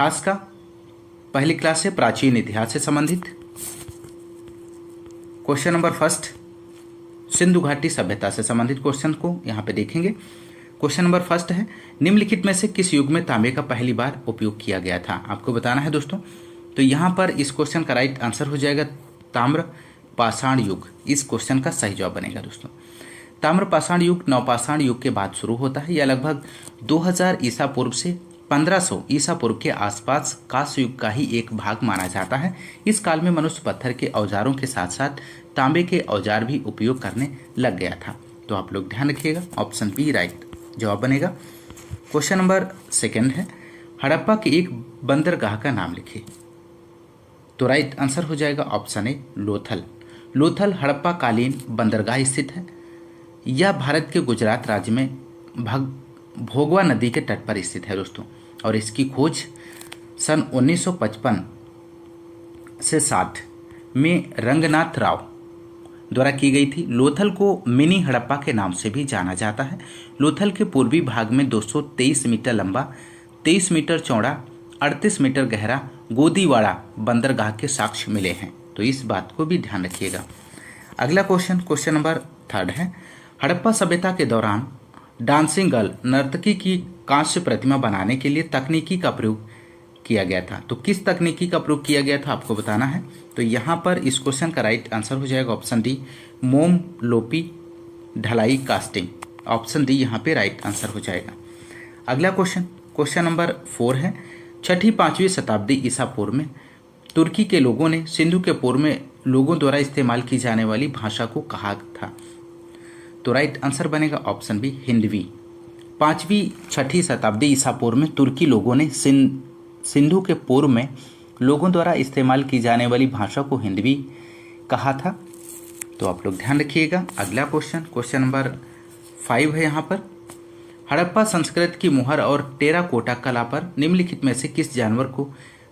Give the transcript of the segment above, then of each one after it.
इतिहास का, पहली क्लास से प्राचीन इतिहास से संबंधित। क्वेश्चन नंबर फर्स्ट, सिंधु घाटी सभ्यता से संबंधित क्वेश्चन को यहाँ पे देखेंगे। क्वेश्चन नंबर फर्स्ट है, निम्नलिखित में से किस युग में तांबे का पहली बार उपयोग किया गया था? आपको बताना है दोस्तों। तो यहाँ पर इस क्वेश्चन का राइट आंसर हो जाएगा ताम्र पाषाण युग। इस क्वेश्चन का सही जवाब बनेगा दोस्तों। ताम्र पाषाण युग नवपाषाण युग के बाद शुरू होता है। यह लगभग 2000 ईसा पूर्व से 1500 ईसा पूर्व के आसपास कांस्य युग का ही एक भाग माना जाता है। इस काल में मनुष्य पत्थर के औजारों के साथ साथ तांबे के औजार भी उपयोग करने लग गया था। तो आप लोग ध्यान रखिएगा, ऑप्शन बी राइट जवाब बनेगा। क्वेश्चन नंबर सेकंड है, हड़प्पा के एक बंदरगाह का नाम लिखिए। तो राइट आंसर हो जाएगा ऑप्शन ए लोथल। लोथल हड़प्पा कालीन बंदरगाह स्थित है। यह भारत के गुजरात राज्य में भोगवा नदी के तट पर स्थित है दोस्तों, और इसकी खोज सन 1955 से 60 में रंगनाथ राव द्वारा की गई थी। लोथल को मिनी हड़प्पा के नाम से भी जाना जाता है। लोथल के पूर्वी भाग में 223 मीटर लंबा, 23 मीटर चौड़ा, 38 मीटर गहरा गोदीवाड़ा बंदरगाह के साक्ष्य मिले हैं। तो इस बात को भी ध्यान रखिएगा। अगला क्वेश्चन नंबर थर्ड है, हड़प्पा सभ्यता के दौरान डांसिंग गर्ल नर्तकी की कांस्य प्रतिमा बनाने के लिए तकनीकी का प्रयोग किया गया था। तो किस तकनीकी का प्रयोग किया गया था आपको बताना है। तो यहाँ पर इस क्वेश्चन का राइट आंसर हो जाएगा ऑप्शन डी मोम लोपी ढलाई कास्टिंग। ऑप्शन डी यहाँ पे राइट आंसर हो जाएगा। अगला क्वेश्चन नंबर 4 है, 6ठी-5वीं शताब्दी ईसा पूर्व में तुर्की के लोगों ने सिंधु के पूर्व में लोगों द्वारा इस्तेमाल की जाने वाली भाषा को कहा था। तो राइट आंसर बनेगा ऑप्शन बी हिंदवी। 5वीं-6ठी शताब्दी ईसा पूर्व में तुर्की लोगों ने सिंधु के पूर्व में लोगों द्वारा इस्तेमाल की जाने वाली भाषा को हिंदवी कहा था। तो आप लोग ध्यान रखिएगा। अगला क्वेश्चन नंबर 5 है यहाँ पर, हड़प्पा संस्कृति की मुहर और टेराकोटा कला पर निम्नलिखित में से किस जानवर को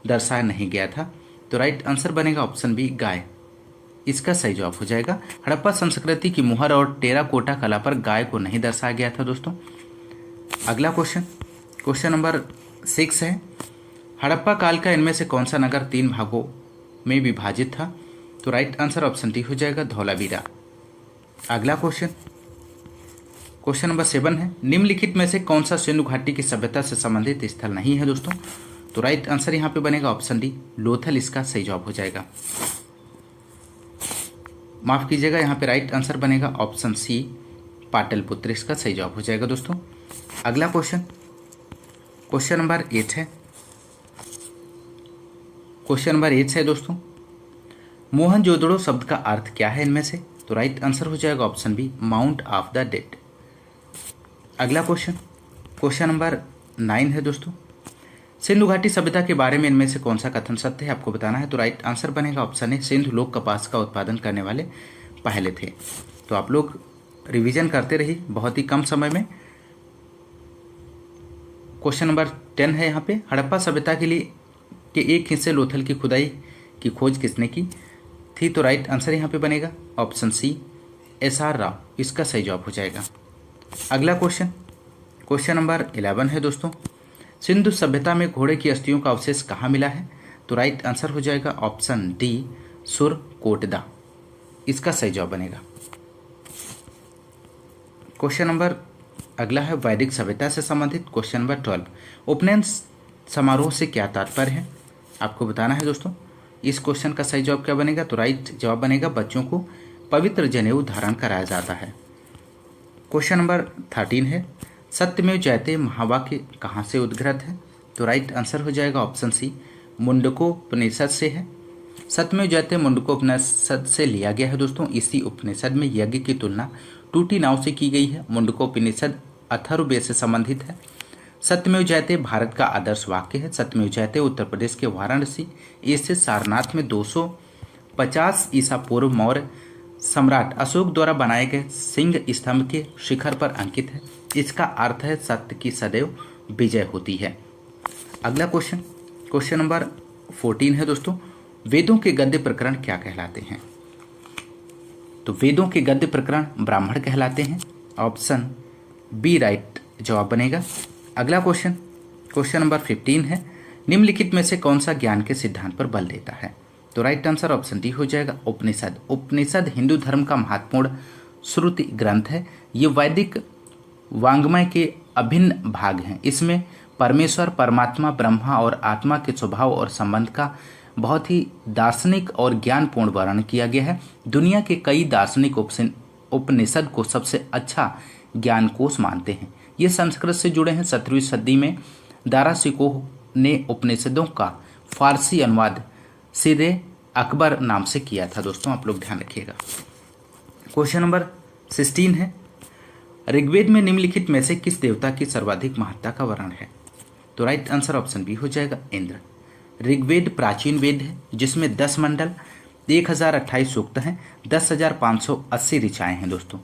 दर्शाया नहीं गया था? तो राइट आंसर बनेगा ऑप्शन बी गाय। इसका सही जवाब हो जाएगा। हड़प्पा संस्कृति की मुहर और टेराकोटा कला पर गाय को नहीं दर्शाया गया था दोस्तों। अगला क्वेश्चन नंबर 6 है, हड़प्पा काल का इनमें से कौन सा नगर 3 भागों में विभाजित था? तो राइट आंसर ऑप्शन डी हो जाएगा धौलावीरा। अगला क्वेश्चन नंबर 7 है, निम्नलिखित में से कौन सा सिंधु घाटी की सभ्यता से संबंधित स्थल नहीं है दोस्तों? तो राइट आंसर यहाँ पे बनेगा ऑप्शन डी लोथल। इसका सही जवाब हो जाएगा। माफ कीजिएगा, यहाँ पे राइट आंसर बनेगा ऑप्शन सी पाटलिपुत्र। इसका सही जवाब हो जाएगा दोस्तों। अगला क्वेश्चन नंबर 8 है। क्वेश्चन नंबर 8 है दोस्तों, मोहनजोदड़ो शब्द का अर्थ क्या है इनमें से? तो राइट आंसर हो जाएगा option b mount of the dead. अगला क्वेश्चन नंबर 9 है दोस्तों, सिंधु घाटी सभ्यता के बारे में इनमें से कौन सा कथन सत्य है आपको बताना है। तो राइट आंसर बनेगा ऑप्शन ए सिंधु लोग कपास का उत्पादन करने वाले पहले थे। तो आप लोग रिवीजन करते रहिए बहुत ही कम समय में। क्वेश्चन नंबर 10 है यहाँ पे, हड़प्पा सभ्यता के लिए के एक हिस्से लोथल की खुदाई की खोज किसने की थी? तो राइट आंसर यहाँ पे बनेगा ऑप्शन सी SR राव। इसका सही जवाब हो जाएगा। अगला क्वेश्चन नंबर 11 है दोस्तों, सिंधु सभ्यता में घोड़े की अस्थियों का अवशेष कहाँ मिला है? तो राइट आंसर हो जाएगा ऑप्शन डी सुरकोटदा। इसका सही जवाब बनेगा। क्वेश्चन नंबर अगला है वैदिक सभ्यता से संबंधित। क्वेश्चन नंबर 12, उपनयन समारोह से क्या तात्पर्य है आपको बताना है दोस्तों। इस क्वेश्चन का सही जवाब क्या बनेगा? तो राइट जवाब बनेगा बच्चों को पवित्र जनेऊ धारण कराया जाता है। क्वेश्चन नंबर 13 है, सत्यमेव जयते महावाक्य कहाँ से उद्गृत है? तो राइट आंसर हो जाएगा ऑप्शन सी मुंडकोपनिषद से है। सत्यमेव जयते मुंडकोपनिषद से लिया गया है दोस्तों। इसी उपनिषद में यज्ञ की तुलना टूटी नाव से की गई है। मुंडकोपनिषद अथर्ववेद से संबंधित है। सत्यमेव जयते भारत का आदर्श वाक्य है। सत्यमेव जयते उत्तर प्रदेश के वाराणसी स्थित सारनाथ में 250 ईसा पूर्व मौर्य सम्राट अशोक द्वारा बनाए गए सिंह स्तंभ के शिखर पर अंकित है। इसका अर्थ है सत्य की सदैव विजय होती है। अगला क्वेश्चन नंबर 14 है दोस्तों, वेदों के गद्य प्रकरण क्या कहलाते हैं? तो वेदों के गद्य प्रकरण ब्राह्मण कहलाते हैं। ऑप्शन बी राइट जवाब बनेगा। अगला क्वेश्चन नंबर 15 है, निम्नलिखित में से कौन सा ज्ञान के सिद्धांत पर बल देता है? तो राइट आंसर ऑप्शन डी हो जाएगा उपनिषद। उपनिषद हिंदू धर्म का महत्वपूर्ण श्रुति ग्रंथ है। ये वैदिक वांग्मय के अभिन्न भाग हैं। इसमें परमेश्वर, परमात्मा, ब्रह्मा और आत्मा के स्वभाव और संबंध का बहुत ही दार्शनिक और ज्ञानपूर्ण वर्णन किया गया है। दुनिया के कई दार्शनिक उपनिषद को सबसे अच्छा ज्ञानकोश मानते हैं। ये संस्कृत से जुड़े हैं। 17वीं सदी में दारा शिकोह ने उपनिषदों का फारसी अनुवाद सिरे अकबर नाम से किया था। दोस्तों आप लोग ध्यान रखिएगा। क्वेश्चन नंबर 16 है, ऋग्वेद में निम्नलिखित में से किस देवता की सर्वाधिक महत्ता का वर्णन है? तो राइट आंसर ऑप्शन बी हो जाएगा इंद्र। ऋग्वेद प्राचीन वेद है जिसमें 10 मंडल, 1028 सूक्त हैं, 10,580 ऋचाएं हैं। दोस्तों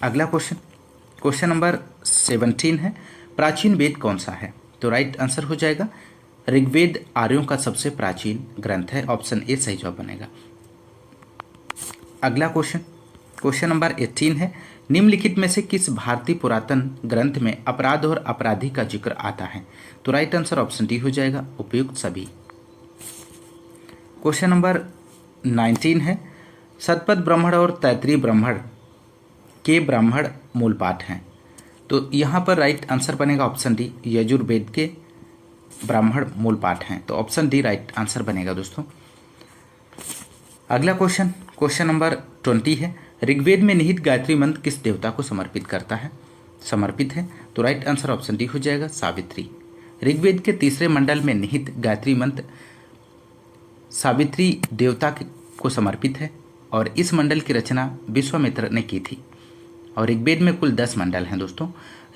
अगला क्वेश्चन नंबर 17 है, प्राचीन वेद कौन सा है? तो राइट आंसर हो जाएगा ऋग्वेद आर्यों का सबसे प्राचीन ग्रंथ है। ऑप्शन ए सही जवाब बनेगा। अगला क्वेश्चन नंबर 18 है, निम्नलिखित में से किस भारतीय पुरातन ग्रंथ में अपराध और अपराधी का जिक्र आता है? तो राइट आंसर ऑप्शन डी हो जाएगा उपयुक्त सभी। क्वेश्चन नंबर 19 है, शतपथ ब्राह्मण और तैत्रीय ब्राह्मण के ब्राह्मण मूल पाठ हैं। तो यहाँ पर राइट आंसर बनेगा ऑप्शन डी, यजुर्वेद के ब्राह्मण मूल पाठ हैं। तो ऑप्शन डी राइट आंसर बनेगा। दोस्तों अगला क्वेश्चन नंबर 20 है, ऋग्वेद में निहित गायत्री मंत्र किस देवता को समर्पित है? तो राइट आंसर ऑप्शन डी हो जाएगा सावित्री। ऋग्वेद के तीसरे मंडल में निहित गायत्री मंत्र सावित्री देवता को समर्पित है और इस मंडल की रचना विश्वामित्र ने की थी। और ऋग्वेद में कुल 10 मंडल हैं। दोस्तों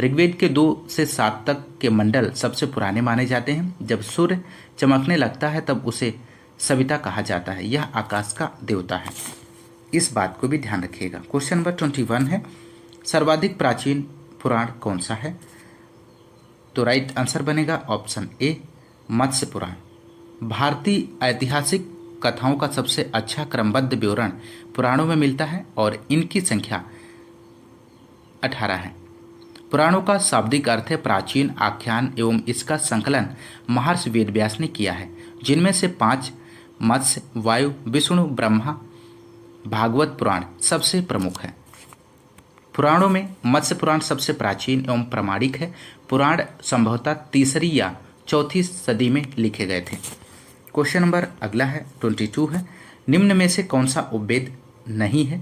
ऋग्वेद के 2 से 7 तक के मंडल सबसे पुराने माने जाते हैं। जब सूर्य चमकने लगता है तब उसे सविता कहा जाता है। यह आकाश का देवता है। इस बात को भी ध्यान रखिएगा। क्वेश्चन नंबर 21 है, सर्वाधिक प्राचीन पुराण कौन सा है? तो राइट आंसर बनेगा ऑप्शन ए, मत्स्य पुराण। भारतीय ऐतिहासिक कथाओं का सबसे अच्छा क्रमबद्ध विवरण पुराणों में मिलता है और इनकी संख्या 18 है। पुराणों का शाब्दिक अर्थ है प्राचीन आख्यान एवं इसका संकलन महर्षि वेदव्यास ने किया है, जिनमें से 5 मत्स्य, वायु, विष्णु, ब्रह्मा, भागवत पुराण सबसे प्रमुख है। पुराणों में मत्स्य पुराण सबसे प्राचीन एवं प्रामाणिक है। पुराण संभवतः 3री या 4थी सदी में लिखे गए थे। क्वेश्चन नंबर अगला है 22 है, निम्न में से कौन सा उपवेद नहीं है?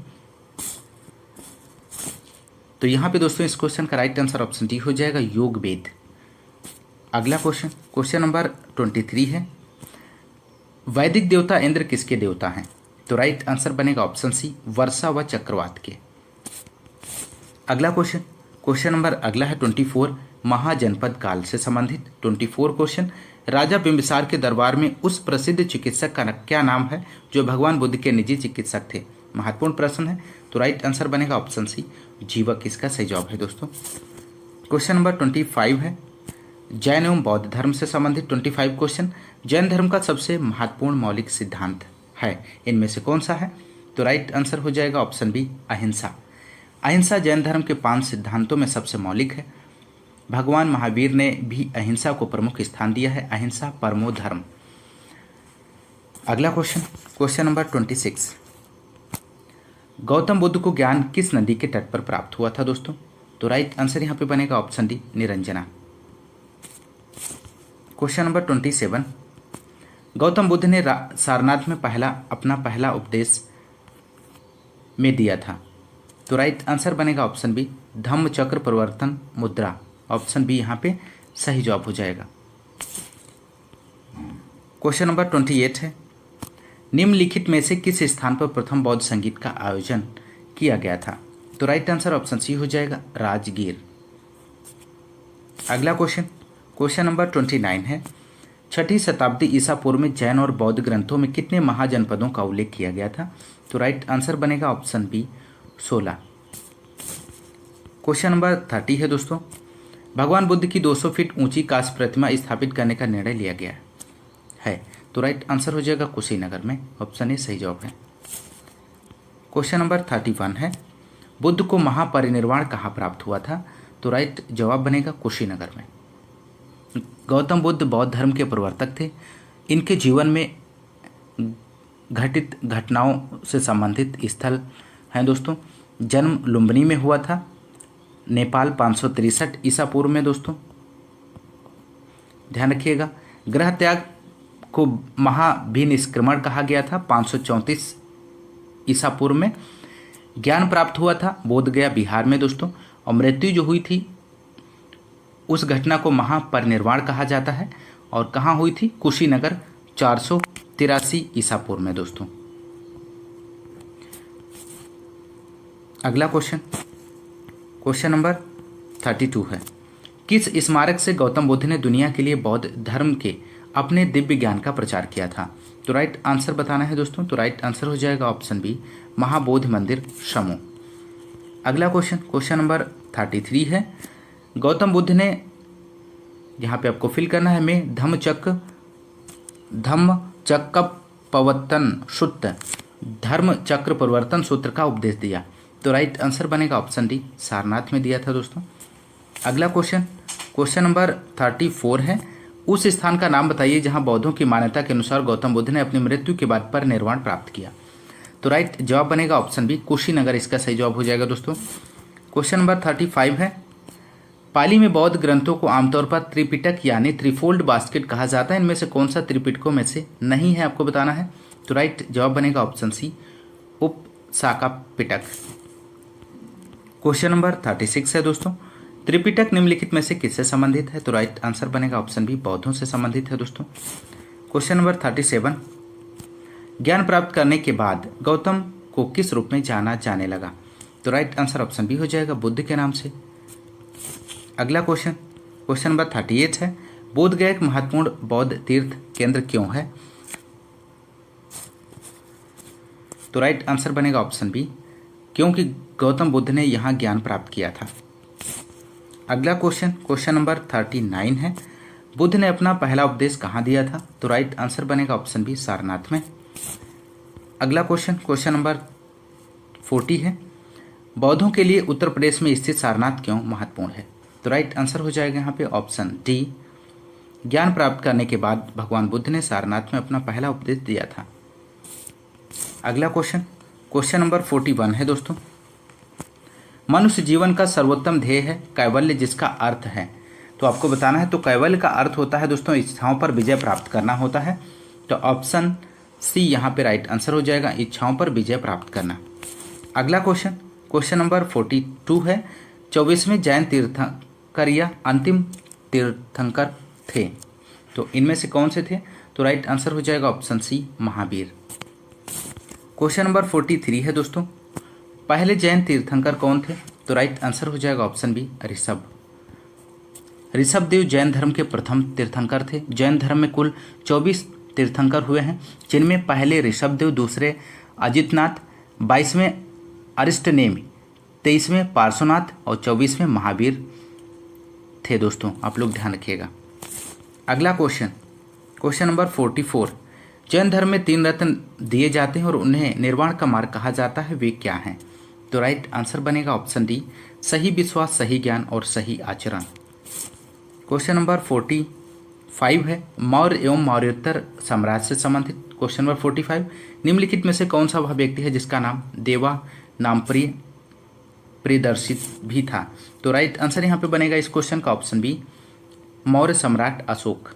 तो यहाँ पे दोस्तों इस क्वेश्चन का राइट आंसर ऑप्शन डी हो जाएगा योग वेद। अगला क्वेश्चन नंबर 23 है, वैदिक देवता इंद्र किसके देवता हैं? तो राइट आंसर बनेगा ऑप्शन सी, वर्षा व चक्रवात के। अगला क्वेश्चन नंबर अगला है 24, महाजनपद काल से संबंधित। 24 क्वेश्चन, राजा बिंबिसार के दरबार में उस प्रसिद्ध चिकित्सक का क्या नाम है जो भगवान बुद्ध के निजी चिकित्सक थे? महत्वपूर्ण प्रश्न है। तो राइट आंसर बनेगा ऑप्शन सी, जीवक इसका सही जवाब है। दोस्तों क्वेश्चन नंबर 25 है, जैन एवं बौद्ध धर्म से संबंधित। 25 क्वेश्चन, जैन धर्म का सबसे महत्वपूर्ण मौलिक सिद्धांत है, इनमें से कौन सा है? तो राइट आंसर हो जाएगा ऑप्शन बी, अहिंसा। अहिंसा जैन धर्म के 5 सिद्धांतों में सबसे मौलिक है। भगवान महावीर ने भी अहिंसा को प्रमुख स्थान दिया है। अहिंसा परमो धर्म। अगला क्वेश्चन नंबर 26, गौतम बुद्ध को ज्ञान किस नदी के तट पर प्राप्त हुआ था? दोस्तों तो राइट आंसर यहाँ पे बनेगा option D, Niranjana. Question number 27, Gautam Buddha ने सारनाथ में अपना पहला उपदेश में दिया था। तो राइट आंसर बनेगा ऑप्शन बी, धम्म चक्र प्रवर्तन मुद्रा। ऑप्शन बी यहाँ पे सही जवाब हो जाएगा। क्वेश्चन नंबर 28 है, निम्नलिखित में से किस स्थान पर प्रथम बौद्ध संगीत का आयोजन किया गया था? तो राइट आंसर ऑप्शन सी हो जाएगा, राजगीर। अगला क्वेश्चन नंबर 29 है, 6ठी शताब्दी ईसा पूर्व में जैन और बौद्ध ग्रंथों में कितने महाजनपदों का उल्लेख किया गया था? तो राइट आंसर बनेगा ऑप्शन बी, 16। क्वेश्चन नंबर 30 है दोस्तों, भगवान बुद्ध की 200 फीट ऊंची कांस्य प्रतिमा स्थापित करने का निर्णय लिया गया है। तो राइट आंसर हो जाएगा कुशीनगर में। ऑप्शन ए सही जवाब है। क्वेश्चन नंबर 31 है, बुद्ध को महापरिनिर्वाण कहाँ प्राप्त हुआ था? तो राइट जवाब बनेगा कुशीनगर में। गौतम बुद्ध बौद्ध धर्म के प्रवर्तक थे। इनके जीवन में घटित घटनाओं से संबंधित स्थल हैं दोस्तों। जन्म लुम्बिनी में हुआ था, नेपाल 563 ईसा पूर्व में दोस्तों, ध्यान रखिएगा। ग्रह त्याग को महाभिनिष्क्रमण कहा गया था 534 ईसा पूर्व में। ज्ञान प्राप्त हुआ था बोधगया बिहार में दोस्तों, और मृत्यु जो हुई थी उस घटना को महापरिनिर्वाण कहा जाता है। और कहाँ हुई थी? कुशीनगर 483 ईसा पूर्व में दोस्तों। अगला क्वेश्चन नंबर 32 है, किस स्मारक से गौतम बुद्ध ने दुनिया के लिए बौद्ध धर्म के अपने दिव्य ज्ञान का प्रचार किया था? तो राइट आंसर बताना है दोस्तों। तो राइट आंसर हो जाएगा ऑप्शन बी, महाबोधि मंदिर समूह। अगला क्वेश्चन नंबर 33 है, गौतम बुद्ध ने, यहाँ पे आपको फिल करना है, में धम्मचक्र प्रवर्तन सूत्र का उपदेश दिया? तो राइट आंसर बनेगा ऑप्शन डी, सारनाथ में दिया था दोस्तों। अगला क्वेश्चन नंबर 34 है, उस स्थान का नाम बताइए जहां बौद्धों की मान्यता के अनुसार गौतम बुद्ध ने अपनी मृत्यु के बाद परिनिर्वाण प्राप्त किया? तो राइट जवाब बनेगा ऑप्शन बी, कुशीनगर इसका सही जवाब हो जाएगा दोस्तों। क्वेश्चन नंबर 35 है, पाली में बौद्ध ग्रंथों को आमतौर पर त्रिपिटक यानी त्रिफोल्ड बास्केट कहा जाता है, इनमें से कौन सा त्रिपिटकों में से नहीं है, आपको बताना है। तो राइट जवाब बनेगा ऑप्शन सी, उपसाका पिटक। क्वेश्चन नंबर 36 है दोस्तों, त्रिपिटक निम्नलिखित में से किससे संबंधित है? तो राइट आंसर बनेगा ऑप्शन बी, बौद्धों से संबंधित है दोस्तों। क्वेश्चन नंबर 37, ज्ञान प्राप्त करने के बाद गौतम को किस रूप में जाना जाने लगा? तो राइट आंसर ऑप्शन बी हो जाएगा, बुद्ध के नाम से। अगला क्वेश्चन नंबर 38 है, बोधगया एक महत्वपूर्ण बौद्ध तीर्थ केंद्र क्यों है? तो राइट आंसर बनेगा ऑप्शन बी, क्योंकि गौतम बुद्ध ने यहाँ ज्ञान प्राप्त किया था। अगला क्वेश्चन नंबर 39 है, बुद्ध ने अपना पहला उपदेश कहाँ दिया था? तो राइट आंसर बनेगा ऑप्शन बी, सारनाथ में। अगला क्वेश्चन नंबर 40 है, बौद्धों के लिए उत्तर प्रदेश में स्थित सारनाथ क्यों महत्वपूर्ण है? तो राइट आंसर हो जाएगा यहाँ पे ऑप्शन डी, ज्ञान प्राप्त करने के बाद भगवान बुद्ध ने सारनाथ में अपना पहला उपदेश दिया था। अगला क्वेश्चन नंबर 41 है दोस्तों, मनुष्य जीवन का सर्वोत्तम ध्येय है कैवल्य, जिसका अर्थ है? तो आपको बताना है। तो कैवल्य का अर्थ होता है दोस्तों इच्छाओं पर विजय प्राप्त करना होता है। तो ऑप्शन सी यहाँ पे राइट आंसर हो जाएगा, इच्छाओं पर विजय प्राप्त करना। अगला क्वेश्चन नंबर 42 है, 24वें जैन तीर्थंकर या अंतिम तीर्थंकर थे? तो इनमें से कौन से थे? तो राइट आंसर हो जाएगा option c, Mahavir. Question number 43 है दोस्तों, पहले जैन तीर्थंकर कौन थे? तो राइट आंसर हो जाएगा ऑप्शन बी, ऋषभदेव जैन धर्म के प्रथम तीर्थंकर थे। जैन धर्म में कुल 24 तीर्थंकर हुए हैं, जिनमें पहले ऋषभदेव, दूसरे अजितनाथ, 22वें अरिष्टनेमि, 23वें पार्श्वनाथ और 24वें महावीर थे दोस्तों। आप लोग ध्यान रखिएगा। अगला क्वेश्चन नंबर 44, जैन धर्म में 3 रत्न दिए जाते हैं और उन्हें निर्वाण का मार्ग कहा जाता है, वे क्या हैं? तो राइट आंसर बनेगा ऑप्शन डी, सही विश्वास, सही ज्ञान और सही आचरण। क्वेश्चन नंबर 45 है, मौर्य एवं मौर्योत्तर साम्राज्य से संबंधित। क्वेश्चन नंबर 45, निम्नलिखित में से कौन सा वह व्यक्ति है जिसका नाम देवा नाम प्रियदर्शी भी था? तो राइट आंसर यहाँ पे बनेगा इस क्वेश्चन का ऑप्शन बी, मौर्य सम्राट अशोक।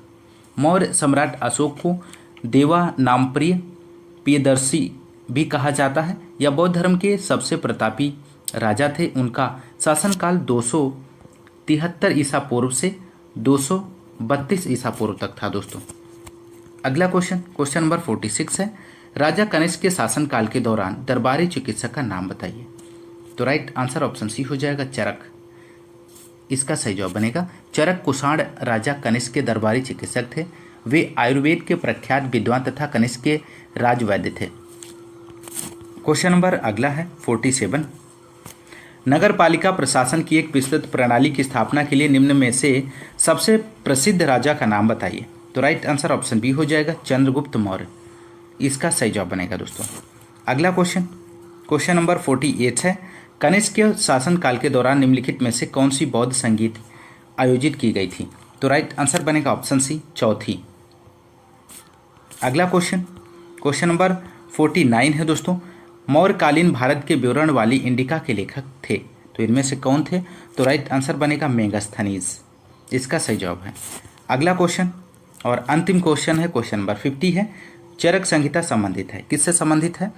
मौर्य सम्राट अशोक को देवा नाम प्रियदर्शी भी कहा जाता है। यह बौद्ध धर्म के सबसे प्रतापी राजा थे। उनका शासनकाल 273 ईसा पूर्व से 232 ईसा पूर्व तक था दोस्तों। अगला क्वेश्चन नंबर 46 है, राजा कनिष्क के शासनकाल के दौरान दरबारी चिकित्सक का नाम बताइए। तो राइट आंसर ऑप्शन सी हो जाएगा, चरक। इसका सही जवाब बनेगा चरक। कुषाण राजा कनिष्क के दरबारी चिकित्सक थे। वे आयुर्वेद के प्रख्यात विद्वान तथा कनिष्क के राजवैद्य थे। क्वेश्चन नंबर अगला है 47, नगर पालिका प्रशासन की एक विस्तृत प्रणाली की स्थापना के लिए निम्न में से सबसे प्रसिद्ध राजा का नाम बताइए। तो राइट आंसर ऑप्शन बी हो जाएगा, चंद्रगुप्त मौर्य। इसका सही जवाब बनेगा दोस्तों। अगला क्वेश्चन नंबर 48 है, कनिष्क के शासनकाल के दौरान निम्नलिखित में से कौन सी बौद्ध संगीत आयोजित की गई थी? तो राइट आंसर बनेगा ऑप्शन सी चौथी। अगला क्वेश्चन, क्वेश्चन नंबर 49 है दोस्तों। मौर्यकालीन भारत के विवरण वाली इंडिका के लेखक थे, तो इनमें से कौन थे? तो राइट आंसर बनेगा मेगास्थनीज, इसका सही जवाब है। अगला क्वेश्चन और अंतिम क्वेश्चन है, क्वेश्चन नंबर 50 है। चरक संहिता संबंधित है, किससे संबंधित है?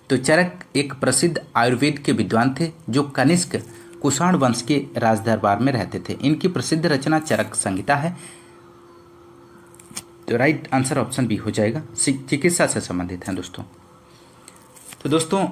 तो चरक एक प्रसिद्ध आयुर्वेद के विद्वान थे जो कनिष्क कुषाण वंश के राजदरबार में रहते थे। इनकी प्रसिद्ध रचना चरक संहिता है। तो राइट आंसर ऑप्शन बी हो जाएगा, चिकित्सा से संबंधित है दोस्तों। तो दोस्तों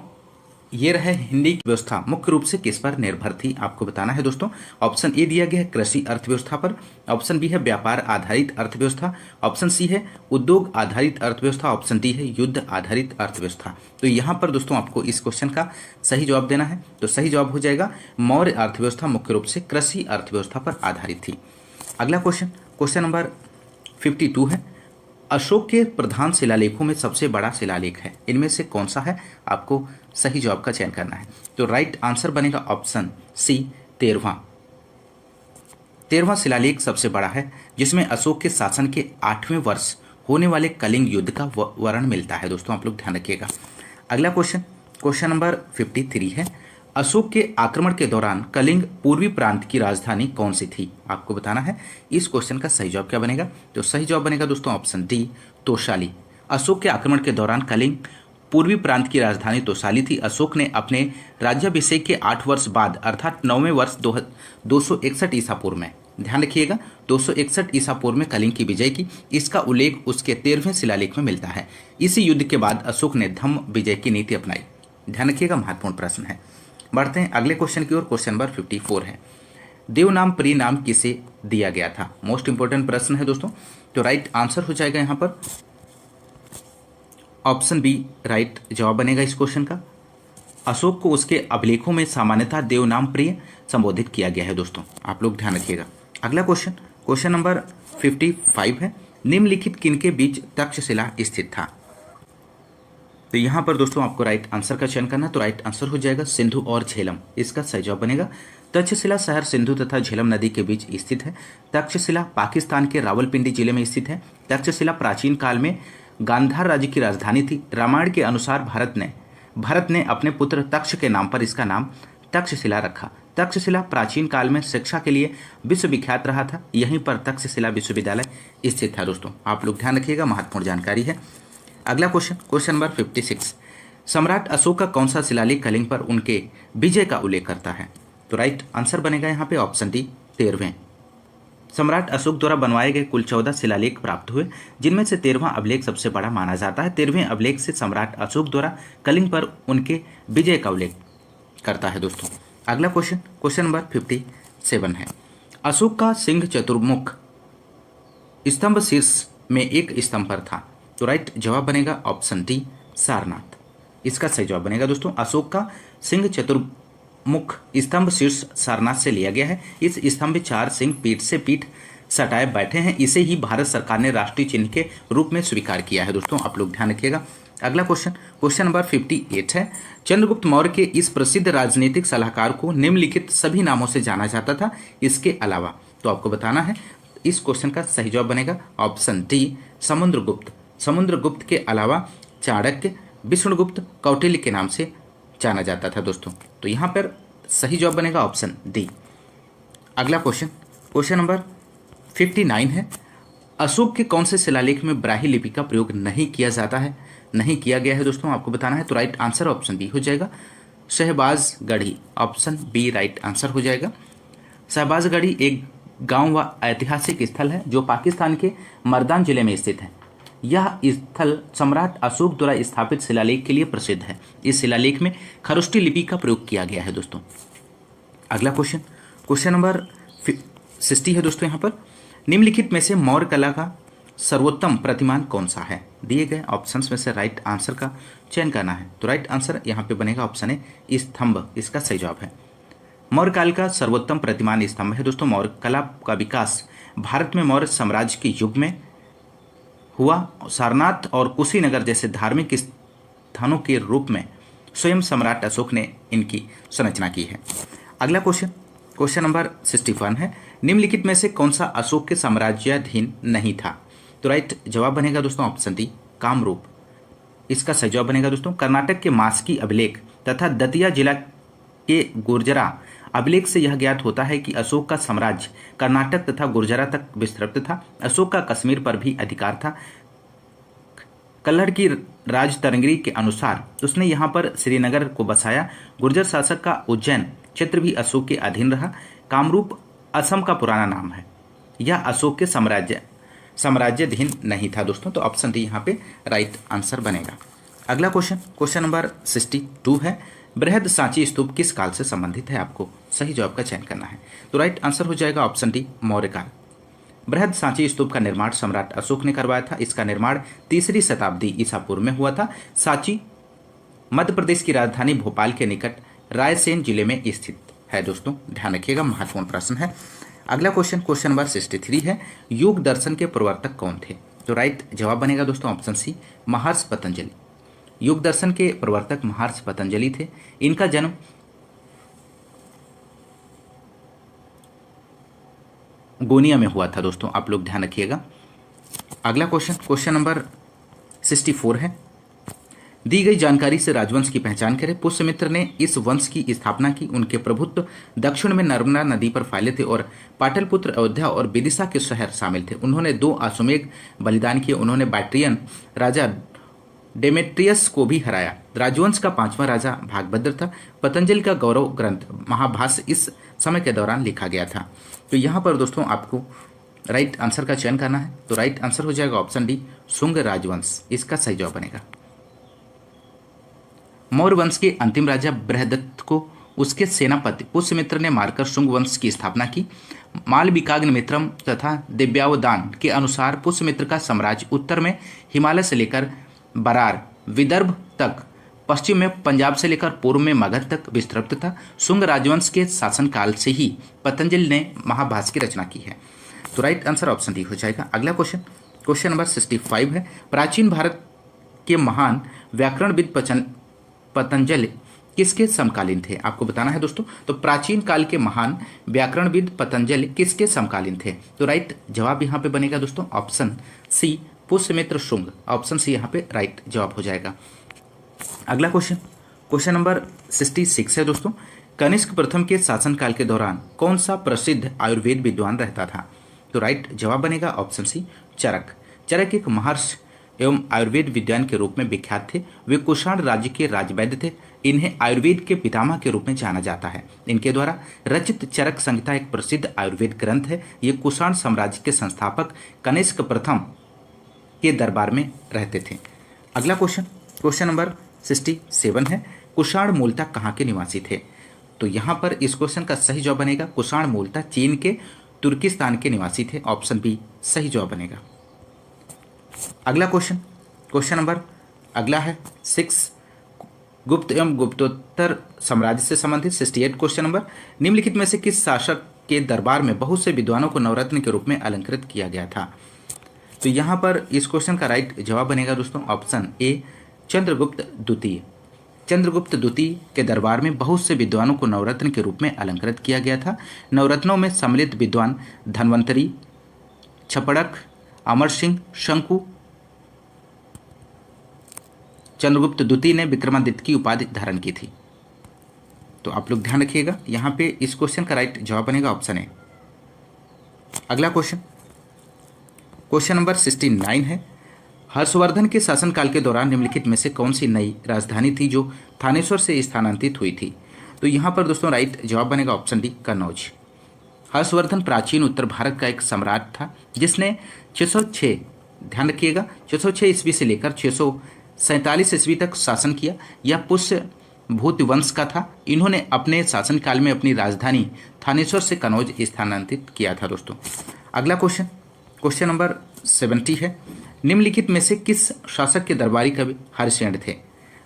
ये रहे हिंदी की व्यवस्था मुख्य रूप से किस पर निर्भर थी, आपको बताना है दोस्तों। ऑप्शन ए दिया गया है कृषि अर्थव्यवस्था पर, ऑप्शन बी है व्यापार आधारित अर्थव्यवस्था, ऑप्शन सी है उद्योग आधारित अर्थव्यवस्था, ऑप्शन डी है युद्ध आधारित अर्थव्यवस्था। तो यहाँ पर दोस्तों आपको इस क्वेश्चन का सही जवाब देना है। तो सही जवाब हो जाएगा मौर्य अर्थव्यवस्था मुख्य रूप से कृषि अर्थव्यवस्था पर आधारित थी। अगला क्वेश्चन, क्वेश्चन नंबर 52 है। अशोक के प्रधान शिलालेखों में सबसे बड़ा शिलालेख है, इनमें से कौन सा है? आपको सही जवाब का चयन करना है। तो राइट आंसर बनेगा ऑप्शन सी 13वां शिलालेख सबसे बड़ा है, जिसमें अशोक के शासन के 8वें वर्ष होने वाले कलिंग युद्ध का वर्णन मिलता है दोस्तों, आप लोग ध्यान रखिएगा। अगला क्वेश्चन, क्वेश्चन नंबर 53 है। अशोक के आक्रमण के दौरान कलिंग पूर्वी प्रांत की राजधानी कौन सी थी, आपको बताना है। इस क्वेश्चन का सही जवाब क्या बनेगा? तो सही जवाब बनेगा दोस्तों ऑप्शन डी तोशाली। अशोक के आक्रमण के दौरान कलिंग पूर्वी प्रांत की राजधानी तोशाली थी। अशोक ने अपने राज्याभिषेक के 8 वर्ष बाद अर्थात 9वें वर्ष 261 ईसा पूर्व में, ध्यान रखिएगा 261 ईसा पूर्व में कलिंग की विजय की। इसका उल्लेख उसके 13वें शिलालेख में मिलता है। इसी युद्ध के बाद अशोक ने धम्म विजय की नीति अपनाई। ध्यान रखिएगा, महत्वपूर्ण प्रश्न है। बढ़ते हैं अगले क्वेश्चन की ओर। क्वेश्चन नंबर 54 है। देवनाम प्रिय नाम किसे दिया गया था? मोस्ट इंपोर्टेंट प्रश्न है दोस्तों। तो राइट आंसर हो जाएगा यहाँ पर ऑप्शन बी राइट जवाब बनेगा इस क्वेश्चन का। अशोक को उसके अभिलेखों में सामान्यतः देवनाम प्रिय संबोधित किया गया है दोस्तों, आप लोग ध्यान रखिएगा। अगला क्वेश्चन, क्वेश्चन नंबर 55 है। निम्नलिखित किनके बीच तक्षशिला स्थित था? तो यहाँ पर दोस्तों आपको राइट आंसर का चयन करना। तो राइट आंसर हो जाएगा सिंधु और झेलम, इसका सही जवाब बनेगा। तक्षशिला शहर सिंधु तथा झेलम नदी के बीच स्थित है। तक्षशिला पाकिस्तान के रावलपिंडी जिले में स्थित है। तक्षशिला प्राचीन काल में गांधार राज्य की राजधानी थी। रामायण के अनुसार भरत ने अपने पुत्र तक्ष के नाम पर इसका नाम तक्षशिला रखा। तक्षशिला प्राचीन काल में शिक्षा के लिए विश्वविख्यात रहा था। यहीं पर तक्षशिला विश्वविद्यालय स्थित था दोस्तों, आप लोग ध्यान रखिएगा, महत्वपूर्ण जानकारी है। अगला क्वेश्चन, क्वेश्चन नंबर 56। सम्राट अशोक का कौन सा शिलालेख कलिंग पर उनके विजय का उल्लेख करता है? तो राइट आंसर बनेगा यहाँ पे ऑप्शन डी 13वें। सम्राट अशोक द्वारा बनवाए गए कुल 14 शिलालेख प्राप्त हुए, जिनमें से 13वां अभिलेख सबसे बड़ा माना जाता है। 13वें अभिलेख से सम्राट अशोक द्वारा कलिंग पर उनके विजय का उल्लेख करता है दोस्तों। अगला क्वेश्चन, क्वेश्चन नंबर 57 है। अशोक का सिंह चतुर्मुख स्तंभ शीर्ष में एक स्तंभ पर था। तो राइट जवाब बनेगा ऑप्शन डी सारनाथ, इसका सही जवाब बनेगा दोस्तों। अशोक का सिंह चतुर्मुख स्तंभ शीर्ष सारनाथ से लिया गया है। इस स्तंभ 4 सिंह पीठ से पीठ सटाए बैठे हैं। इसे ही भारत सरकार ने राष्ट्रीय चिन्ह के रूप में स्वीकार किया है दोस्तों, आप लोग ध्यान रखिएगा। अगला क्वेश्चन, क्वेश्चन नंबर 58 है। चंद्रगुप्त मौर्य के इस प्रसिद्ध राजनीतिक सलाहकार को निम्नलिखित सभी नामों से जाना जाता था, इसके अलावा। तो आपको बताना है। इस क्वेश्चन का सही जवाब बनेगा ऑप्शन डी समुद्रगुप्त। समुद्रगुप्त के अलावा चाणक्य, विष्णुगुप्त, कौटिल्य के नाम से जाना जाता था दोस्तों। तो यहाँ पर सही जवाब बनेगा ऑप्शन डी। अगला क्वेश्चन, क्वेश्चन नंबर 59 है। अशोक के कौन से शिलालेख में ब्राह्मी लिपि का प्रयोग नहीं किया जाता है, नहीं किया गया है दोस्तों, आपको बताना है। तो राइट आंसर ऑप्शन बी हो जाएगा Shahbazgarhi, option b right answer हो जाएगा। शहबाजगढ़ी एक गांव व ऐतिहासिक स्थल है जो पाकिस्तान के मर्दान जिले में स्थित है। यह स्थल सम्राट अशोक द्वारा स्थापित शिलालेख के लिए प्रसिद्ध है। इस शिलालेख में खरोष्टी लिपि का प्रयोग किया गया है दोस्तों। अगला क्वेश्चन, क्वेश्चन नंबर 60 है दोस्तों। यहाँ पर निम्नलिखित में से मौर्य कला का सर्वोत्तम प्रतिमान कौन सा है? दिए गए ऑप्शंस में से राइट आंसर का चयन करना है। तो राइट आंसर यहाँ पे बनेगा ऑप्शन ए स्तंभ, इसका सही जवाब है। मौर्य काल का सर्वोत्तम प्रतिमान स्तंभ है दोस्तों। मौर्य कला का विकास भारत में मौर्य साम्राज्य के युग में हुआ। सारनाथ और कुशीनगर जैसे धार्मिक स्थानों के रूप में स्वयं सम्राट अशोक ने इनकी संरचना की है। अगला क्वेश्चन, क्वेश्चन नंबर 61 है, निम्नलिखित में से कौन सा अशोक के साम्राज्याधीन नहीं था? तो राइट जवाब बनेगा दोस्तों ऑप्शन डी, कामरूप। इसका सही जवाब बनेगा दोस्तों कर्नाटक के मास्की अभिलेख तथा दतिया जिला के गुर्जरा अभिलेख से यह ज्ञात होता है कि अशोक का साम्राज्य कर्नाटक तथा गुर्जरा तक विस्तृत था। अशोक का कश्मीर पर भी अधिकार था। कल्हड़ की राजतरंगिणी के अनुसार उसने यहाँ पर श्रीनगर को बसाया। गुर्जर शासक का उज्जैन क्षेत्र भी अशोक के अधीन रहा। कामरूप असम का पुराना नाम है। यह अशोक के साम्राज्याधीन नहीं था दोस्तों। तो ऑप्शन डी यहाँ पे राइट आंसर बनेगा। अगला क्वेश्चन नंबर 62 है, बृहद सांची स्तूप किस काल से संबंधित है? आपको सही जवाब का चयन करना है। तो राइट आंसर हो जाएगा ऑप्शन डी, मौर्य काल। बृहद सांची स्तूप का निर्माण सम्राट अशोक ने करवाया था। इसका निर्माण 3री शताब्दी ईसा पूर्व में हुआ था। सांची मध्य प्रदेश की राजधानी भोपाल के निकट रायसेन जिले में स्थित है दोस्तों, ध्यान रखिएगा, महत्वपूर्ण प्रश्न है। अगला क्वेश्चन नंबर 63 है, योग दर्शन के प्रवर्तक कौन थे? तो राइट जवाब बनेगा दोस्तों ऑप्शन सी, महर्षि पतंजलि। योग दर्शन के प्रवर्तक महर्षि पतंजलि थे। इनका जन्म गोनिया में हुआ था दोस्तों, आप लोग ध्यान रखिएगा। अगला क्वेश्चन नंबर 64 है, दी गई जानकारी से राजवंश की पहचान करें। पुष्यमित्र ने इस वंश की स्थापना की। उनके प्रभुत्व दक्षिण में नर्मदा नदी पर फैले थे और पाटलिपुत्र, अयोध्या और विदिशा के शहर शामिल थे। उन्होंने 2 अश्वमेध बलिदान किए। उन्होंने बैक्ट्रियन राजा डेमेट्रियस को भी हराया। राजवंश का 5वां राजा भागभद्र था। पतंजलि का गौरव ग्रंथ महाभाष्य इस समय के दौरान लिखा गया था। तो यहाँ पर दोस्तों आपको राइट आंसर का चयन करना है। तो राइट आंसर हो जाएगा ऑप्शन डी, शुंग राजवंश। इसका सही जवाब बनेगा। मौर्य वंश के अंतिम राजा बृहदत्त को उसके सेनापति पुष्यमित्र ने मारकर शुंग वंश की स्थापना की। मालविकाग्निमित्रम तथा दिव्यावदान के अनुसार पुष्यमित्र का साम्राज्य उत्तर में हिमालय से लेकर बरार विदर्भ तक, पश्चिम में पंजाब से लेकर पूर्व में मगध तक विस्तृत था। शुंग राजवंश के शासनकाल से ही पतंजलि ने महाभाष्य की रचना की है। तो राइट आंसर ऑप्शन डी हो जाएगा। अगला क्वेश्चन नंबर 65 है, प्राचीन भारत के महान व्याकरणविद पतंजलि किसके समकालीन थे? आपको बताना है दोस्तों। तो प्राचीन काल के महान व्याकरणविद पतंजलि किसके समकालीन थे? तो राइट जवाब यहाँ पे बनेगा दोस्तों option c, Pushyamitra Shunga. Option c यहाँ पे राइट जवाब हो जाएगा। अगला क्वेश्चन नंबर 66 है दोस्तों, कनिष्क प्रथम के शासनकाल के दौरान कौन सा प्रसिद्ध आयुर्वेद विद्वान रहता था? तो राइट जवाब बनेगा ऑप्शन सी, चरक। चरक एक महर्षि एवं आयुर्वेद विद्वान के रूप में विख्यात थे। वे कुषाण राज्य के राजवैद्य थे। इन्हें आयुर्वेद के पितामह के रूप में जाना जाता है। इनके द्वारा रचित चरक संहिता एक प्रसिद्ध आयुर्वेद ग्रंथ है। ये कुषाण साम्राज्य के संस्थापक कनिष्क प्रथम के दरबार में रहते थे। अगला क्वेश्चन नंबर 67 है, कुषाण मूलतः कहाँ के निवासी थे? तो यहाँ पर इस क्वेश्चन का सही जवाब बनेगा, कुषाण मूलतः चीन के तुर्किस्तान के निवासी थे। ऑप्शन बी सही जवाब बनेगा। अगला क्वेश्चन नंबर अगला है 6, गुप्त एवं गुप्तोत्तर साम्राज्य से संबंधित 68 क्वेश्चन नंबर, निम्नलिखित में से किस शासक के दरबार में बहुत से विद्वानों को नवरत्न के रूप में अलंकृत किया गया था? तो यहाँ पर इस क्वेश्चन का राइट जवाब बनेगा दोस्तों ऑप्शन ए, चंद्रगुप्त द्वितीय। चंद्रगुप्त द्वितीय के दरबार में बहुत से विद्वानों को नवरत्न के रूप में अलंकृत किया गया था। नवरत्नों में सम्मिलित विद्वान धन्वंतरी, छपड़क, अमर सिंह, शंकु। चंद्रगुप्त द्वितीय ने विक्रमादित्य की उपाधि धारण की थी। तो आप लोग ध्यान रखिएगा, यहाँ पे इस क्वेश्चन का राइट जवाब बनेगा ऑप्शन ए। अगला क्वेश्चन नंबर 69 है, हर्षवर्धन के शासनकाल के दौरान निम्नलिखित में से कौन सी नई राजधानी थी जो थानेश्वर से स्थानांतरित हुई थी? तो यहाँ पर दोस्तों राइट जवाब बनेगा ऑप्शन डी, कन्नौज। हर्षवर्धन प्राचीन उत्तर भारत का एक सम्राट था जिसने 606, ध्यान रखिएगा, 606 ईस्वी से लेकर 647 ईस्वी तक शासन किया। यह पुष्य भूत वंश का था। इन्होंने अपने शासनकाल में अपनी राजधानी थानेश्वर से कन्नौज स्थानांतरित किया था दोस्तों। अगला क्वेश्चन नंबर 70 है, निम्नलिखित में से किस शासक के दरबारी कवि हरिसेन थे?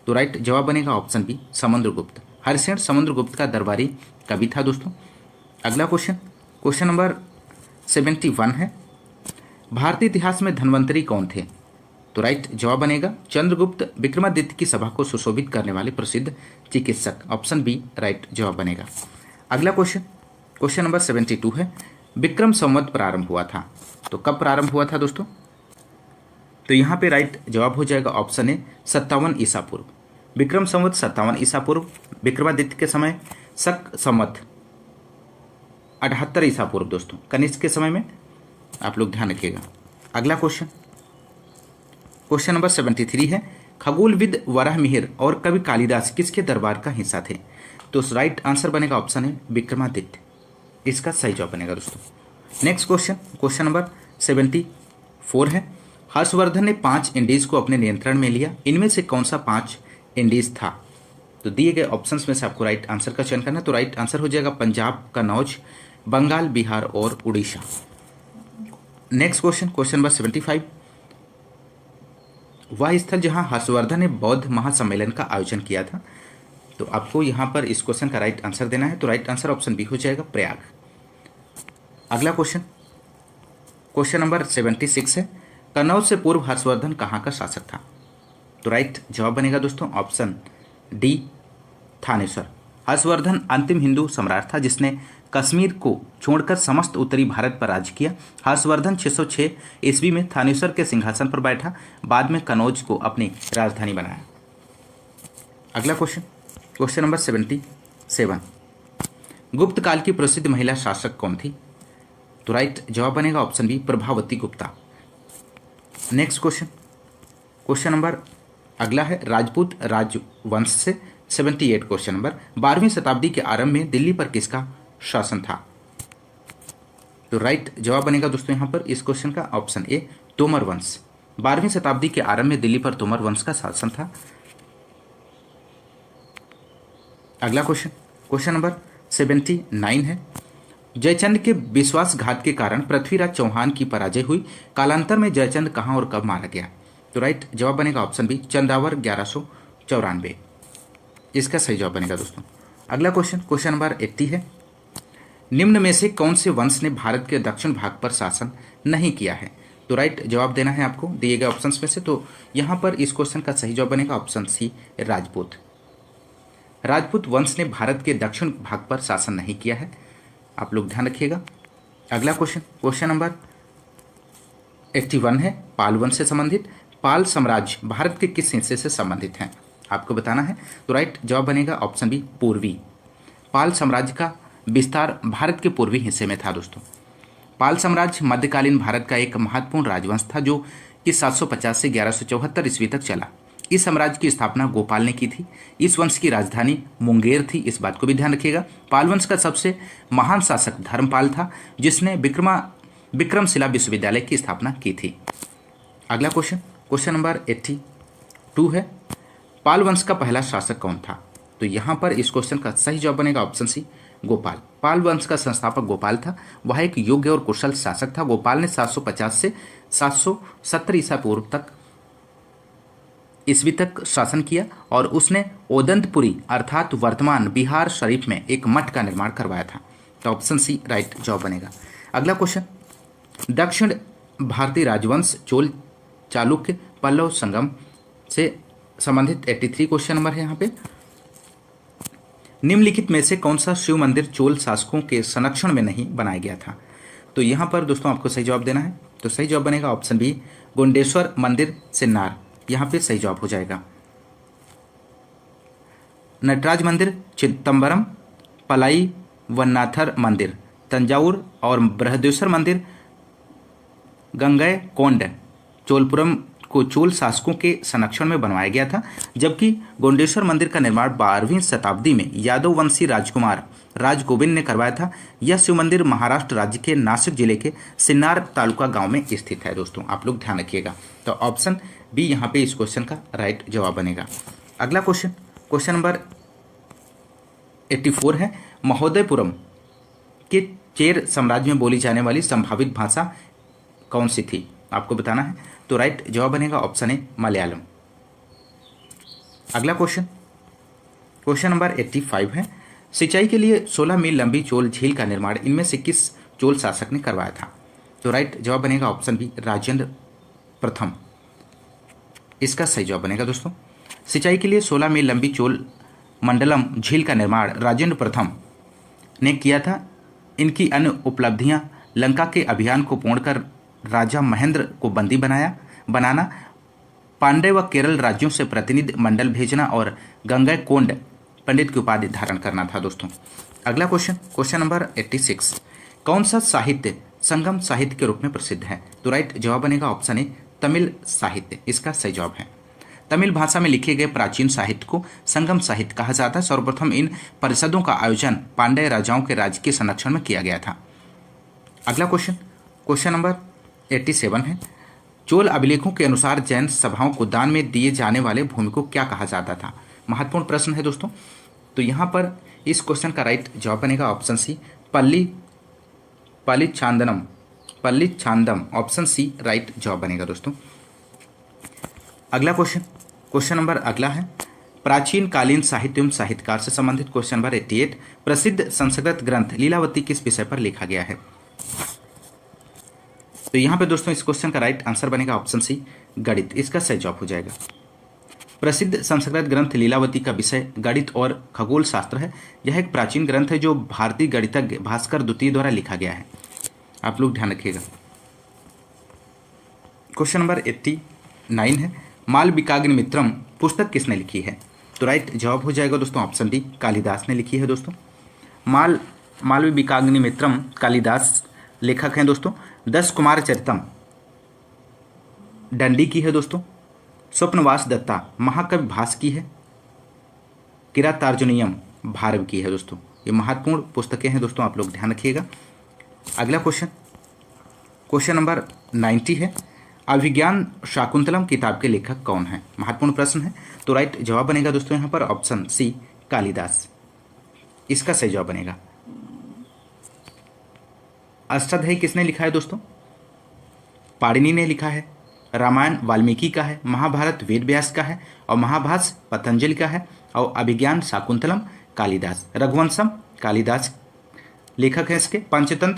तो राइट जवाब बनेगा ऑप्शन बी, समुद्रगुप्त। हरिसेन समुद्रगुप्त का दरबारी कवि था दोस्तों। अगला क्वेश्चन नंबर 71 है, भारतीय इतिहास में धन्वंतरी कौन थे? तो राइट जवाब बनेगा चंद्रगुप्त, विक्रमादित्य की सभा को सुशोभित करने वाले प्रसिद्ध चिकित्सक। ऑप्शन बी राइट जवाब बनेगा। अगला क्वेश्चन नंबर 72 है, विक्रम संवत प्रारंभ हुआ था। तो कब प्रारंभ हुआ था दोस्तों? तो यहाँ पे राइट जवाब हो जाएगा ऑप्शन ए 57 ईसा पूर्व। विक्रम संवत 57 ईसा पूर्व, विक्रमादित्य के समय शक संवत 78 ईसा पूर्व दोस्तों, कनिष्क के समय में। आप लोग ध्यान रखिएगा। अगला क्वेश्चन, क्वेश्चन नंबर 73 है, खगोलविद वराह मिहिर और कवि कालिदास किसके दरबार का हिस्सा थे? तो राइट आंसर बनेगा ऑप्शन है विक्रमादित्य, इसका सही जवाब बनेगा दोस्तों। नेक्स्ट क्वेश्चन, क्वेश्चन नंबर 74 है, हर्षवर्धन ने 5 इंडीज को अपने नियंत्रण में लिया, इनमें से कौन सा 5 इंडीज था? तो दिए गए ऑप्शंस में से आपको राइट आंसर का चयन करना है। तो राइट आंसर हो जाएगा पंजाब, कन्नौज, बंगाल, बिहार और Orissa. Next question, question number 75, वह स्थल जहां हर्षवर्धन ने बौद्ध महासम्मेलन का आयोजन किया था। तो आपको यहां पर इस क्वेश्चन का राइट आंसर देना है। तो राइट आंसर ऑप्शन बी हो जाएगा प्रयाग। अगला क्वेश्चन, क्वेश्चन नंबर 76 है, कन्नौज से पूर्व हर्षवर्धन कहाँ का शासक था? तो राइट जवाब बनेगा दोस्तों ऑप्शन डी थानेश्वर। हर्षवर्धन अंतिम हिंदू सम्राट था जिसने कश्मीर को छोड़कर समस्त उत्तरी भारत पर राज किया। हर्षवर्धन 606 ईस्वी में थानेश्वर के सिंहासन पर बैठा, बाद में कन्नौज को अपनी राजधानी बनाया। अगला क्वेश्चन, क्वेश्चन नंबर 77, गुप्त काल की प्रसिद्ध महिला शासक कौन थी? तो राइट जवाब बनेगा option b Prabhavati Gupta. Next question, question number अगला है, राजपूत राजवंश से 78 क्वेश्चन नंबर, 12वीं शताब्दी के आरंभ में दिल्ली पर किसका शासन था? तो राइट जवाब बनेगा दोस्तों यहां पर इस क्वेश्चन का ऑप्शन ए तोमर वंश। 12वीं शताब्दी के आरंभ में दिल्ली पर तोमर वंश का शासन था। अगला क्वेश्चन, क्वेश्चन नंबर 79 है, जयचंद के विश्वासघात के कारण पृथ्वीराज चौहान की पराजय हुई, कालांतर में जयचंद कहां और कब मारा गया? तो राइट जवाब बनेगा ऑप्शन बी चंदावर 1194, इसका सही जवाब बनेगा दोस्तों। अगला क्वेश्चन, क्वेश्चन नंबर 80 है, निम्न में से कौन से वंश ने भारत के दक्षिण भाग पर शासन नहीं किया है? तो राइट जवाब देना है आपको दिए गए ऑप्शंस में से। तो यहां पर इस क्वेश्चन का सही जवाब बनेगा ऑप्शन सी राजपूत। राजपूत वंश ने भारत के दक्षिण भाग पर शासन नहीं किया है, आप लोग ध्यान रखिएगा। अगला क्वेश्चन, क्वेश्चन नंबर 81 है, पाल वंश से संबंधित। पाल साम्राज्य भारत के किस हिस्से से संबंधित हैं? आपको बताना है। तो राइट जवाब बनेगा ऑप्शन बी पूर्वी। पाल साम्राज्य का विस्तार भारत के पूर्वी हिस्से में था दोस्तों। पाल साम्राज्य मध्यकालीन भारत का एक महत्वपूर्ण राजवंश था जो कि 750 से 1174 ईस्वी तक चला। इस साम्राज्य की स्थापना गोपाल ने की थी। इस वंश की राजधानी मुंगेर थी, इस बात को भी ध्यान रखिएगा। पाल वंश का सबसे महान शासक धर्मपाल था जिसने विक्रमशिला विश्वविद्यालय की स्थापना की थी। अगला क्वेश्चन, क्वेश्चन नंबर 82 है, पाल वंश का पहला शासक कौन था? तो यहां पर इस क्वेश्चन का सही जवाब बनेगा ऑप्शन सी गोपाल। पाल वंश का संस्थापक गोपाल था, वह एक योग्य और कुशल शासक था। गोपाल ने 750 से 770 ईसा पूर्व तक ईस्वी तक शासन किया और उसने ओदंतपुरी अर्थात वर्तमान बिहार शरीफ में एक मठ का निर्माण करवाया था। तो ऑप्शन सी राइट जवाब बनेगा। अगला क्वेश्चन, दक्षिण भारतीय राजवंश चोल चालुक्य पल्लव संगम से संबंधित 83 क्वेश्चन नंबर है यहाँ पे। निम्नलिखित में से कौन सा शिव मंदिर चोल शासकों के संरक्षण में नहीं बनाया गया था? तो यहाँ पर दोस्तों आपको सही जवाब देना है। तो सही जवाब बनेगा ऑप्शन बी गोंडेश्वर मंदिर सिन्नार, यहाँ पे सही जवाब हो जाएगा। नटराज मंदिर चिदम्बरम, पलाई वन्नाथर मंदिर तंजावुर और बृहदेश्वर मंदिर गंगैकोंड चोलपुरम को चोल शासकों के संरक्षण में बनवाया गया था, जबकि गोंडेश्वर मंदिर का निर्माण 12वीं शताब्दी में यादव वंशी राजकुमार राजगोविंद ने करवाया था। यह शिव मंदिर महाराष्ट्र राज्य के नासिक जिले के सिन्नार तालुका गांव में स्थित है दोस्तों, आप लोग ध्यान रखिएगा। तो ऑप्शन बी यहाँ पे इस क्वेश्चन का राइट जवाब बनेगा। अगला क्वेश्चन, क्वेश्चन नंबर 84 है, महोदयपुरम के चेर साम्राज्य में बोली जाने वाली संभावित भाषा कौन सी थी? आपको बताना है। तो राइट जवाब बनेगा ऑप्शन ए मलयालम। अगला क्वेश्चन, क्वेश्चन नंबर 85 है, सिंचाई के लिए 16 मील लंबी चोल झील का निर्माण इनमें से किस चोल शासक ने करवाया था? तो राइट जवाब बनेगा ऑप्शन बी राजेंद्र प्रथम, इसका सही जवाब बनेगा दोस्तों। सिंचाई के लिए 16 मील लंबी चोल मंडलम झील का निर्माण राजेंद्र प्रथम ने किया था। इनकी अन्य उपलब्धियां लंका के अभियान को पूर्ण कर राजा महेंद्र को बंदी बनाना, पांड्य व केरल राज्यों से प्रतिनिधि मंडल भेजना और गंगैकोंड पंडित की उपाधि धारण करना था दोस्तों। अगला क्वेश्चन नंबर 86, कौन सा साहित्य संगम साहित्य के रूप में प्रसिद्ध है? तो राइट जवाब बनेगा ऑप्शन ए तमिल साहित्य, इसका सही जवाब है। तमिल भाषा में लिखे गए प्राचीन साहित्य को संगम साहित्य कहा जाता है। सर्वप्रथम इन परिषदों का आयोजन पांड्य राजाओं के राज्य के संरक्षण में किया गया था। अगला क्वेश्चन नंबर 87 है, चोल अभिलेखों के अनुसार जैन सभाओं को दान में दिए जाने वाले भूमि को क्या कहा जाता था? महत्वपूर्ण प्रश्न है दोस्तों। तो यहाँ पर इस क्वेश्चन का राइट जवाब बनेगा ऑप्शन सी पल्ली छांदम, ऑप्शन सी राइट जवाब बनेगा दोस्तों। अगला क्वेश्चन नंबर अगला है, प्राचीन कालीन साहित्य एवं साहित्यकार से संबंधित क्वेश्चन नंबर 88, प्रसिद्ध संस्कृत ग्रंथ लीलावती किस विषय पर लिखा गया है? तो यहाँ पे दोस्तों इस क्वेश्चन का राइट आंसर बनेगा ऑप्शन सी गणित, इसका सही जवाब हो जाएगा। प्रसिद्ध संस्कृत ग्रंथ लीलावती का विषय गणित और खगोल शास्त्र है। यह एक प्राचीन ग्रंथ है जो भारतीय गणितज्ञ भास्कर द्वितीय द्वारा लिखा गया है। आप लोग ध्यान रखिएगा। क्वेश्चन नंबर 89 है, मालविकाग्निमित्रम पुस्तक किसने लिखी है? तो राइट जवाब हो जाएगा दोस्तों ऑप्शन डी कालिदास ने लिखी है दोस्तों। मालविकाग्निमित्रम कालिदास लेखक हैं दोस्तों। 10 कुमार चरितम डंडी की है दोस्तों। स्वप्नवास दत्ता महाकवि भास की है। किरातार्जुनीयम भारव की है दोस्तों। ये महत्वपूर्ण पुस्तकें हैं दोस्तों, आप लोग ध्यान रखिएगा। अगला क्वेश्चन नंबर 90 है, अभिज्ञान शाकुंतलम किताब के लेखक कौन है? महत्वपूर्ण प्रश्न है। तो राइट जवाब बनेगा दोस्तों यहाँ पर ऑप्शन सी कालिदास, इसका सही जवाब बनेगा। अष्टाध्यायी किसने लिखा है दोस्तों? पाणिनि ने लिखा है। रामायण वाल्मीकि का है। महाभारत वेद व्यास का है और महाभाष्य पतंजलि का है और अभिज्ञान शाकुंतलम कालिदास। रघुवंशम कालिदास लेखक है इसके। पंचतंत्र